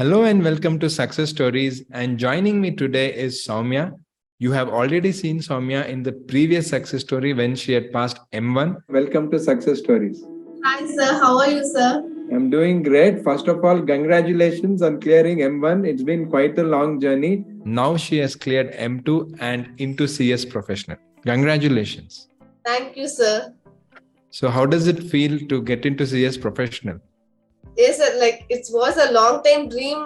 Hello and welcome to Success Stories. And joining me today is Soumya. You have already seen Soumya in the previous success story when she had passed M1. Welcome to Success Stories. Hi, sir. How are you, sir? I'm doing great. First of all, congratulations on clearing M1. It's been quite a long journey. Now she has cleared M2 and into CS Professional. Congratulations. Thank you, sir. So, how does it feel to get into CS Professional? Yes, sir. Like it was a long time dream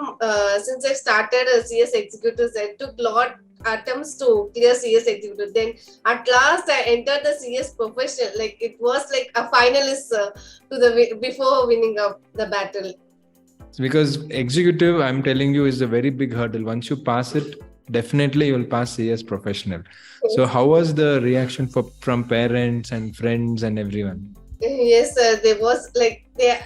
since I started a CS executive. I took lot attempts to clear CS executive. Then at last I entered the CS professional. Like it was like a finalist to the before winning up the battle. Because executive, I'm telling you, is a very big hurdle. Once you pass it, definitely you will pass CS Professional. Yes. So, how was the reaction from parents and friends and everyone? Yes, sir. There was like they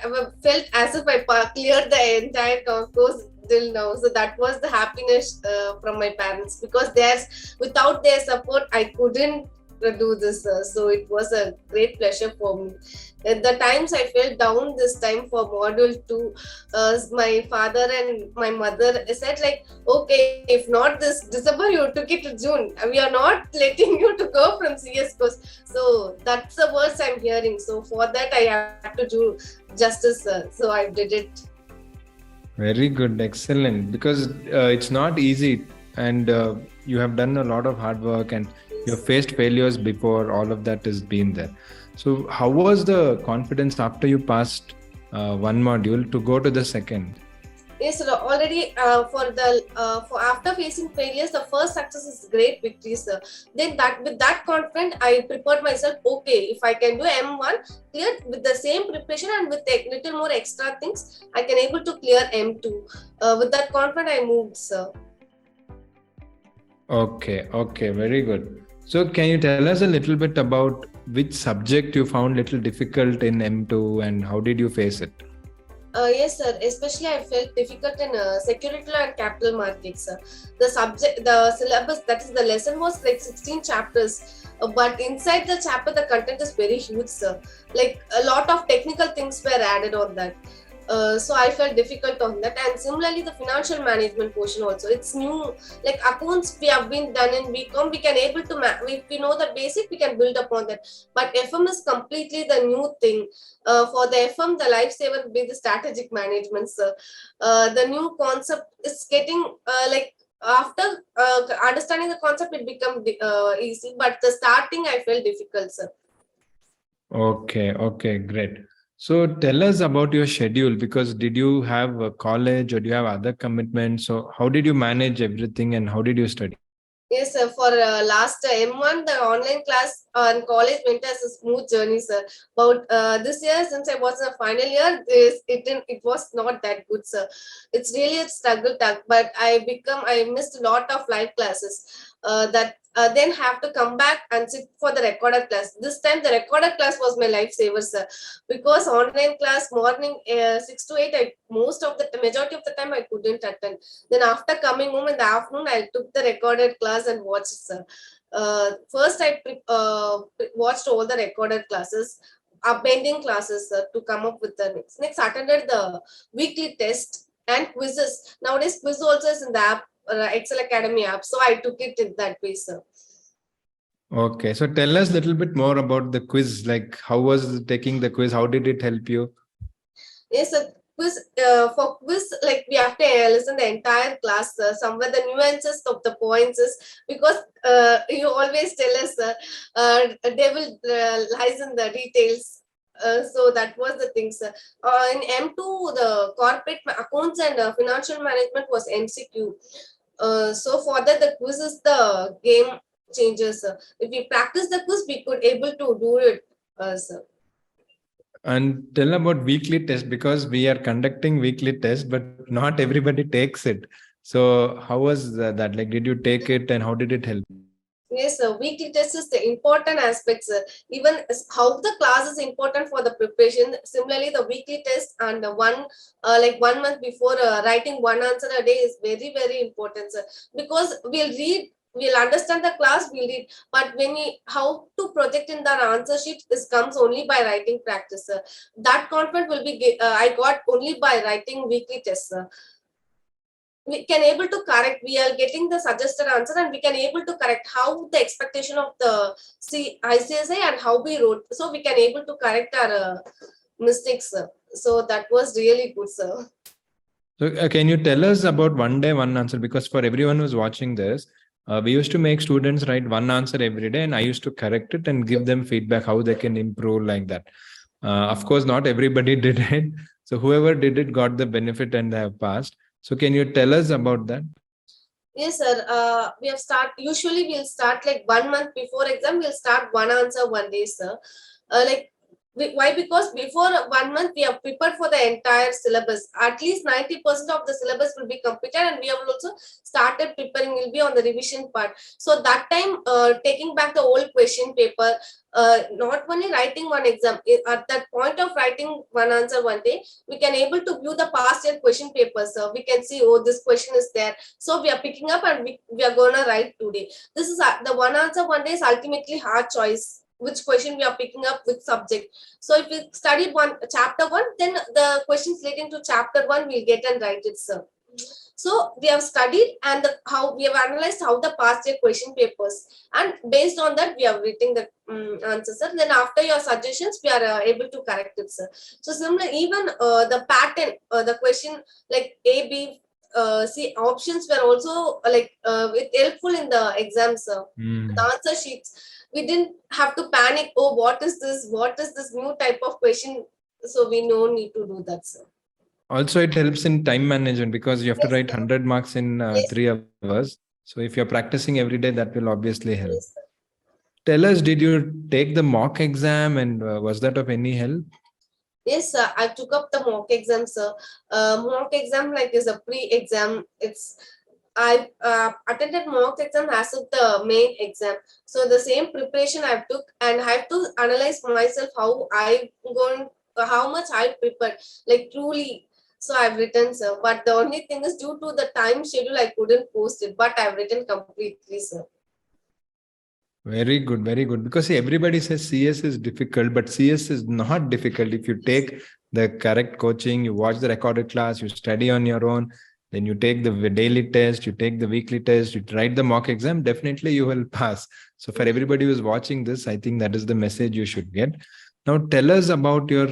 felt as if I cleared the entire course till now. So that was the happiness from my parents because without their support, I couldn't do this. So it was a great pleasure for me. At the times I felt down this time for module 2, my father and my mother said like, okay, if not this December, you took it to June. We are not letting you to go from CS course. So that's the words I'm hearing. So for that, I have to do justice. So I did it. Very good, excellent. Because it's not easy, and you have done a lot of hard work, and you have faced failures before. All of that has been there. So, how was the confidence after you passed one module to go to the second? Yes, sir. Already for after facing failures, the first success is great victory, sir. Then that with that confidence, I prepared myself. Okay, if I can do M1, clear with the same preparation and with a little more extra things, I can able to clear M2. With that confidence, I moved, sir. Okay, very good. So, can you tell us a little bit about which subject you found little difficult in M2 and how did you face it? Yes, sir. Especially, I felt difficult in security law and capital markets. The syllabus, that is the lesson was like 16 chapters. But inside the chapter, the content is very huge, sir. Like a lot of technical things were added on that. So I felt difficult on that. And similarly, the financial management portion also. It's new, like accounts we have been done in BCom, we can able to, if we know the basic, we can build upon that. But FM is completely the new thing. For the FM, the lifesaver will be the strategic management, sir. The new concept is getting like after understanding the concept, it become easy. But the starting, I felt difficult, sir. Okay, great. So tell us about your schedule because did you have a college or do you have other commitments? So how did you manage everything and how did you study? Yes, sir. For last M1, the online class and college went as a smooth journey, sir. But this year, since I was in a final year, it was not that good, sir. It's really a struggle, but I missed a lot of live classes. That then have to come back and sit for the recorded class. This time, the recorded class was my lifesaver, sir, because online class morning 6 to 8, most of the majority of the time I couldn't attend. Then after coming home in the afternoon, I took the recorded class and watched, sir. First, I watched all the recorded classes, pending classes to come up with the next. Next, attended the weekly test and quizzes. Nowadays, quiz also is in the app, Ekcel Academy app. So I took it in that way, sir. Okay, so tell us a little bit more about the quiz. Like, how was taking the quiz? How did it help you? Yes, sir. Quiz, for quiz, like we have to listen the entire class, somewhere the nuances of the points is because you always tell us devil lies in the details. So that was the thing, sir. In M2, the corporate accounts and financial management was MCQ. So for that, the quiz is the game changer, sir. If we practice the quiz, we could able to do it, sir. And tell about weekly test because we are conducting weekly tests, but not everybody takes it. So how was that? Like, did you take it and how did it help? Yes, sir. Weekly test is the important aspects. Even how the class is important for the preparation. Similarly, the weekly test and like 1 month before writing one answer a day is very, very important, sir. Because we'll understand the class, we'll read. But how to project in the answer sheet, this comes only by writing practice, sir. That confidence will be, I got only by writing weekly tests, sir. we can able to correct. We are getting the suggested answer, and we can able to correct how the expectation of the ICSI and how we wrote. So we can able to correct our mistakes, sir. So that was really good, sir. So can you tell us about one day, one answer? Because for everyone who's watching this, we used to make students write one answer every day, and I used to correct it and give them feedback how they can improve like that. Of course, not everybody did it. So whoever did it got the benefit and they have passed. So can you tell us about that? Yes, sir. We have usually we'll start like 1 month before exam. We'll start one answer one day, sir. Like why? Because before 1 month we have prepared for the entire syllabus. At least 90% of the syllabus will be completed, and we have also started preparing. Will be on the revision part. So that time, taking back the old question paper, not only writing one exam. At that point of writing one answer one day, we can able to view the past year question papers. So we can see, oh, this question is there. So we are picking up, and we are gonna write today. This is the one answer one day is ultimately hard choice. Which question we are picking up, which subject. So if we study chapter one, then the questions relating to chapter one we'll get and write it, sir. So we have studied and how we have analyzed how the past year question papers, and based on that we have written the answers, sir. Then after your suggestions we are able to correct it, sir. So similar, even the pattern, the question like A, B, C options were also helpful in the exams, sir. The answer sheets. We didn't have to panic. Oh, what is this? What is this new type of question? So we no need to do that, sir. Also, it helps in time management because you have to Yes, write sir. 100 marks in Yes, 3 hours. So if you're practicing every day, that will obviously help. yes, sir. Tell us, did you take the mock exam and was that of any help? Yes, sir. I took up the mock exam, sir. Mock exam like is a pre-exam. I attended mock exam as of the main exam. So the same preparation I took, and I have to analyze myself how I going, how much I prepared, like truly. So I've written, sir. But the only thing is due to the time schedule, I couldn't post it. But I've written completely, sir. Very good, very good. Because see, everybody says CS is difficult, but CS is not difficult. If you take the correct coaching, you watch the recorded class, you study on your own, then you take the daily test, you take the weekly test, you write the mock exam, definitely you will pass. So for everybody who's watching this, I think that is the message you should get. Now tell us about your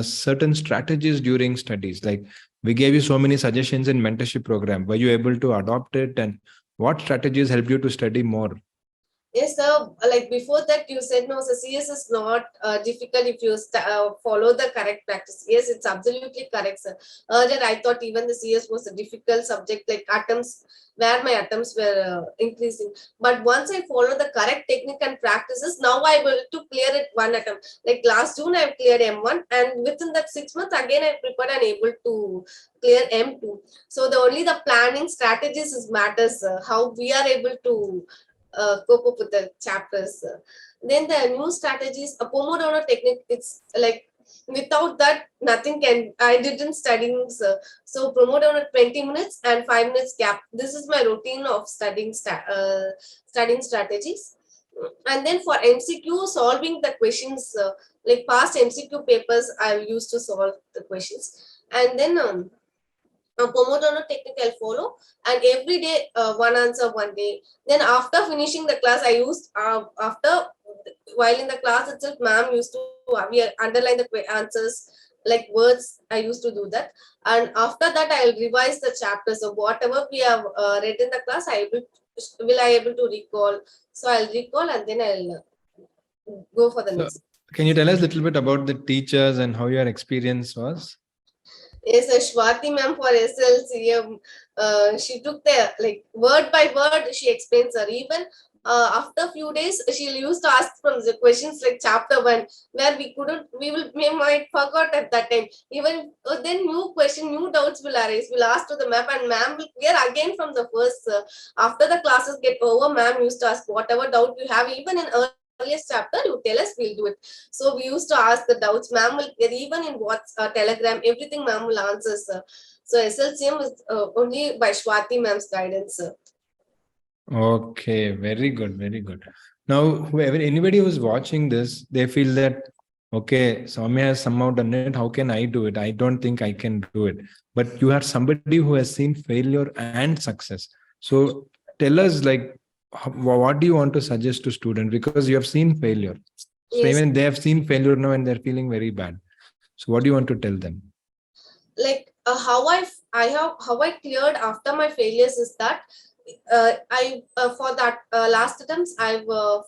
certain strategies during studies. Like we gave you so many suggestions in mentorship program. Were you able to adopt it, and what strategies helped you to study more? Yes, sir. Like before that, you said no, so CS is not difficult if you follow the correct practice. Yes, it's absolutely correct, sir. Earlier, I thought even the CS was a difficult subject, like attempts, where my attempts were increasing. But once I follow the correct technique and practices, now I will to clear it one attempt. Like last June, I cleared M1, and within that 6 months, again I prepared and able to clear M2. So the only the planning strategies is matters. How we are able to cope up with the chapters. Then the new strategies, a Pomodoro technique, it's like without that, nothing can, I didn't study. So Pomodoro 20 minutes and 5 minutes gap. This is my routine of studying strategies. And then for MCQ, solving the questions, like past MCQ papers, I used to solve the questions. And then a Pomodoro technique I'll follow, and every day one answer one day. Then after finishing the class, I used after while in the class itself, ma'am used to we underline the answers like words. I used to do that, and after that I'll revise the chapters. So whatever we have read in the class, I able to recall. So I'll recall and then I'll go for the So, next. can you tell us a little bit about the teachers and how your experience was? Yes, Shwati ma'am for SLCM, she took the like word by word. She explains her. Even after a few days, she used to ask from the questions like chapter one, where we might forgot at that time. Even then, new question, new doubts will arise. We'll ask to the map, and ma'am will clear again from the first. After the classes get over, ma'am used to ask whatever doubt you have, even in earliest chapter, you tell us, we'll do it. So we used to ask the doubts. Ma'am will get even in what's Telegram, everything ma'am will answer, sir. So SLCM is only by Shwati ma'am's guidance, sir. Okay, very good, very good. Now, whoever anybody who's watching this, they feel that okay, Soumya has somehow done it. How can I do it? I don't think I can do it. But you are somebody who has seen failure and success. So tell us, like, what do you want to suggest to students? Because you have seen failure. So Yes, even they have seen failure now and they're feeling very bad. So what do you want to tell them? like how I cleared after my failures is that I for that last attempts the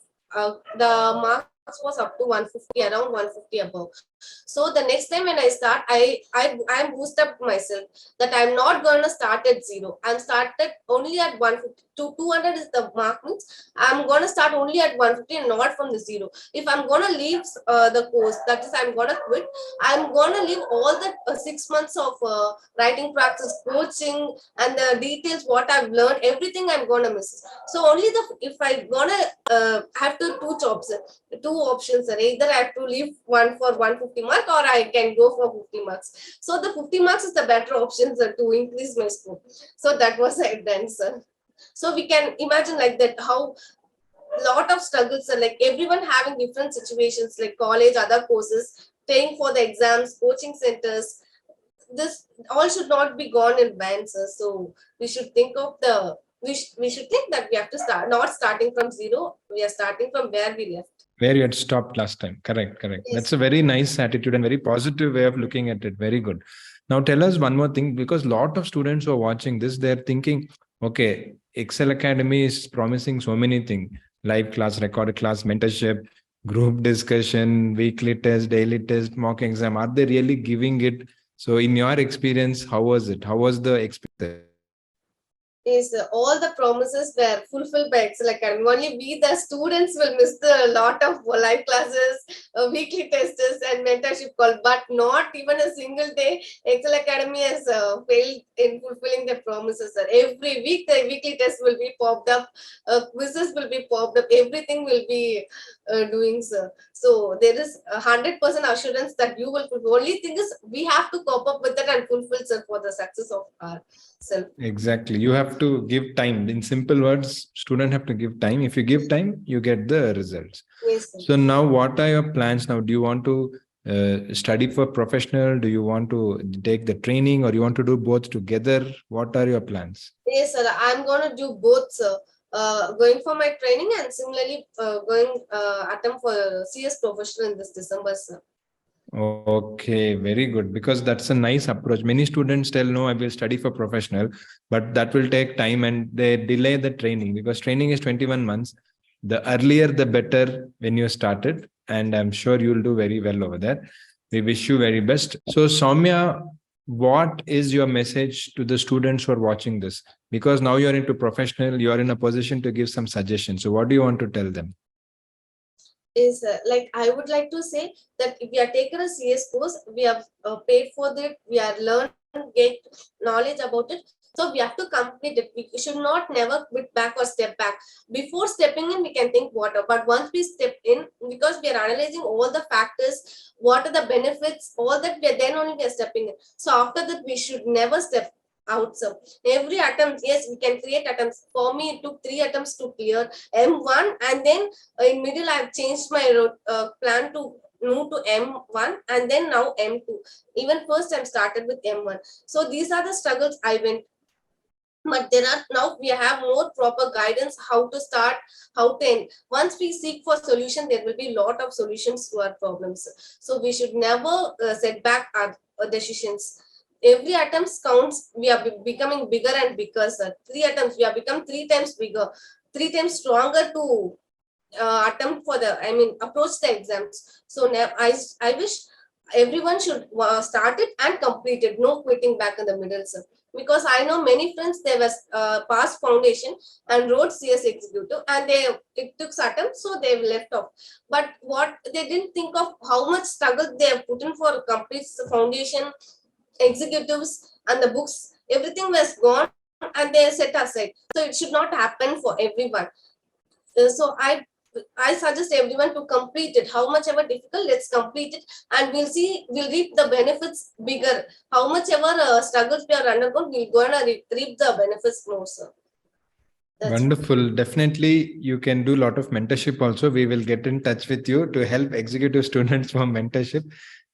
marks was up to 150, around 150 above. So the next time when I start, I'm boost up myself that I'm not gonna start at zero. I'm started only at 150 to 200 is the mark means I'm gonna start only at 150 and not from the zero. If I'm gonna leave the course, that is I'm gonna quit. I'm gonna leave all the 6 months of writing practice, coaching, and the details what I've learned, everything I'm gonna miss. So only the if I gonna have to two options, and either I have to leave one for 150 mark or I can go for 50 marks. So the 50 marks is the better option, sir, to increase my score. So that was I done, sir. So we can imagine like that how lot of struggles are like everyone having different situations like college, other courses, paying for the exams, coaching centers. This all should not be gone in vain, sir. So we should think of the we should think that we have to start not starting from zero. We are starting from where we left. Where you had stopped last time. Correct, correct. Yes. That's a very nice attitude and very positive way of looking at it. Very good. Now tell us one more thing, because a lot of students who are watching this, they're thinking, okay, Excel Academy is promising so many things: live class, recorded class, mentorship, group discussion, weekly test, daily test, mock exam. Are they really giving it? So in your experience, how was it? How was the experience? Is all the promises were fulfilled by Excel Academy. Only we, the students, will miss the lot of live classes, weekly tests, and mentorship call. But not even a single day Excel Academy has failed in fulfilling the promises. Sir. Every week the weekly test will be popped up, quizzes will be popped up, everything will be doing, sir. So there is 100% assurance that you will fulfill. Only thing is we have to cope up with that and fulfill, sir, for the success of our self. Exactly. You have to give time. In simple words, student have to give time. If you give time, you get the results. Yes, sir. So now what are your plans now? Do you want to study for professional? Do you want to take the training, or you want to do both together? What are your plans? Yes, sir. I'm gonna do both, sir. Going for my training and similarly going attempt for CS professional in this December, sir. Okay, very good. Because that's a nice approach. Many students tell, no, I will study for professional, but that will take time and they delay the training, because training is 21 months. The earlier, the better when you started. And I'm sure you'll do very well over there. We wish you very best. So, Soumya, what is your message to the students who are watching this? Because now you're into professional, you're in a position to give some suggestions. So, what do you want to tell them? Is like I would like to say that if we are taking a CS course, we have paid for it, we are learn, get knowledge about it. So we have to complete it. We should not never quit back or step back. Before stepping in, we can think what, but once we step in, because we are analyzing all the factors, what are the benefits, all that we are then only we are stepping in. So after that, we should never step out. So every attempt, yes, we can create attempts. For me, it took 3 attempts to clear M1, and then in middle I've changed my plan to move to M1 and then now M2. Even first I'm started with M1. So these are the struggles I went. But there are now we have more proper guidance how to start, how to end. Once we seek for solution, there will be a lot of solutions to our problems. So we should never set back our decisions. Every attempt counts. We are becoming bigger and bigger, sir. 3 attempts, we have become 3 times bigger, 3 times stronger to attempt for the approach the exams. So now I wish everyone should start it and complete it, no quitting back in the middle, sir. Because I know many friends, they was passed foundation and wrote CS executive, and they it took attempt, so they left off. But what they didn't think of how much struggle they have put in for complete foundation, executives, and the books, everything was gone and they set aside. So it should not happen for everyone. So I suggest everyone to complete it. How much ever difficult, let's complete it, and we'll reap the benefits bigger. How much ever struggles we are undergone, we'll go and reap the benefits more, sir. Wonderful. Definitely, you can do a lot of mentorship also. We will get in touch with you to help executive students for mentorship.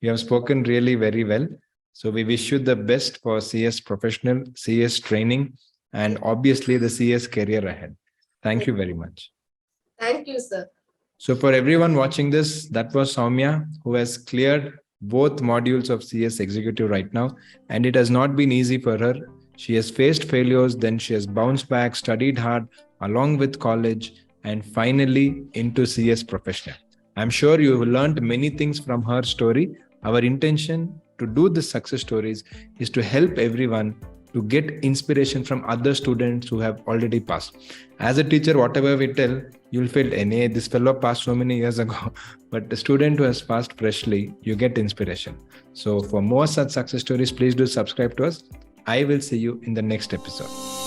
You have spoken really very well. So we wish you the best for CS professional, CS training, and obviously the CS career ahead. Thank you very much. Thank you, sir. So for everyone watching this, that was Soumya, who has cleared both modules of CS Executive right now, and it has not been easy for her. She has faced failures, then she has bounced back, studied hard along with college, and finally into CS Professional. I'm sure you have learned many things from her story. Our intention to do the success stories is to help everyone to get inspiration from other students who have already passed. As a teacher, whatever we tell, you'll feel, this fellow passed so many years ago. But the student who has passed freshly, you get inspiration. So for more such success stories, please do subscribe to us. I will see you in the next episode.